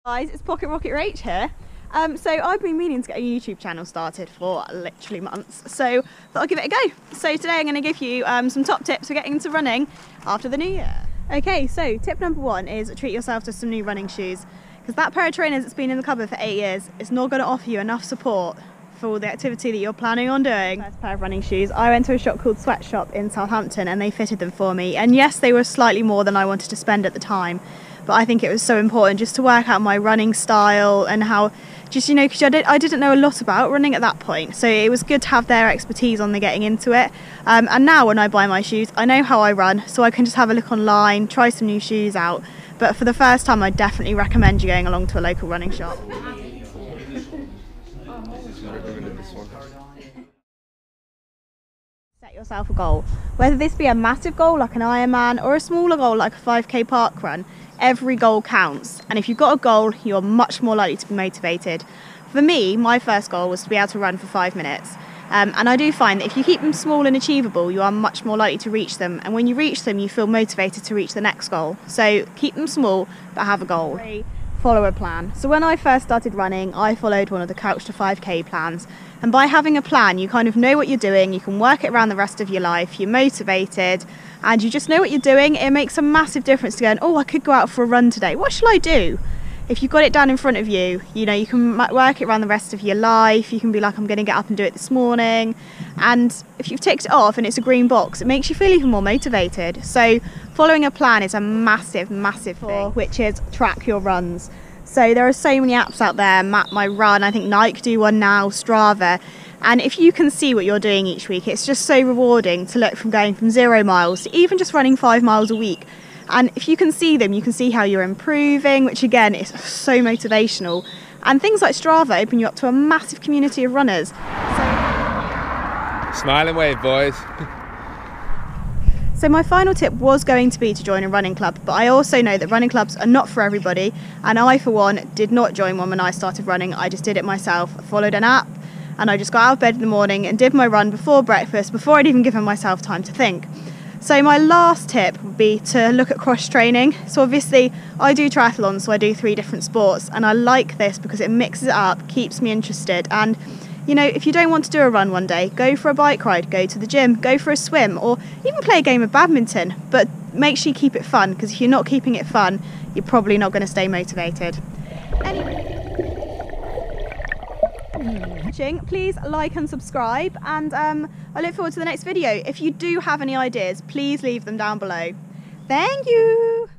Guys, it's Pocket Rocket Rach here. So I've been meaning to get a YouTube channel started for literally months, so thought I'd give it a go. So today I'm going to give you some top tips for getting into running after the new year. Okay, so tip number one is treat yourself to some new running shoes, because that pair of trainers that's been in the cupboard for 8 years is not going to offer you enough support for all the activity that you're planning on doing. First pair of running shoes, I went to a shop called Sweatshop in Southampton and they fitted them for me, and yes, they were slightly more than I wanted to spend at the time, but I think it was so important just to work out my running style and how, just, you know, because I didn't know a lot about running at that point, so it was good to have their expertise on the getting into it. And now when I buy my shoes, I know how I run, so I can just have a look online, try some new shoes out. But for the first time, I definitely recommend you going along to a local running shop. Set yourself a goal, whether this be a massive goal like an Ironman or a smaller goal like a 5k park run. Every goal counts, and if you've got a goal, you're much more likely to be motivated. For me, my first goal was to be able to run for 5 minutes, and I do find that if you keep them small and achievable, you are much more likely to reach them, and when you reach them, you feel motivated to reach the next goal. So keep them small, but have a goal. Follow a plan. So when I first started running, I followed one of the Couch to 5k plans, and by having a plan, you kind of know what you're doing, you can work it around the rest of your life, you're motivated, and you just know what you're doing. It makes a massive difference to going, oh, I could go out for a run today, what shall I do? If you've got it down in front of you, you know, you can work it around the rest of your life. You can be like, I'm going to get up and do it this morning. And if you've ticked it off and it's a green box, it makes you feel even more motivated. So following a plan is a massive, massive thing, which is track your runs. So there are so many apps out there, Map My Run, I think Nike do one now, Strava. And if you can see what you're doing each week, it's just so rewarding to look from going from 0 miles to even just running 5 miles a week. And if you can see them, you can see how you're improving, which again is so motivational. And things like Strava open you up to a massive community of runners. Smile and wave, boys. So my final tip was going to be to join a running club, but I also know that running clubs are not for everybody, and I for one did not join one when I started running. I just did it myself. I followed an app and I just got out of bed in the morning and did my run before breakfast, before I'd even given myself time to think. So my last tip would be to look at cross training. So obviously I do triathlons, so I do 3 different sports, and I like this because it mixes it up, keeps me interested. And you know, if you don't want to do a run one day, go for a bike ride, go to the gym, go for a swim, or even play a game of badminton. But make sure you keep it fun, because if you're not keeping it fun, you're probably not going to stay motivated. Anyway, please like and subscribe, and I look forward to the next video. If you do have any ideas, please leave them down below. Thank you.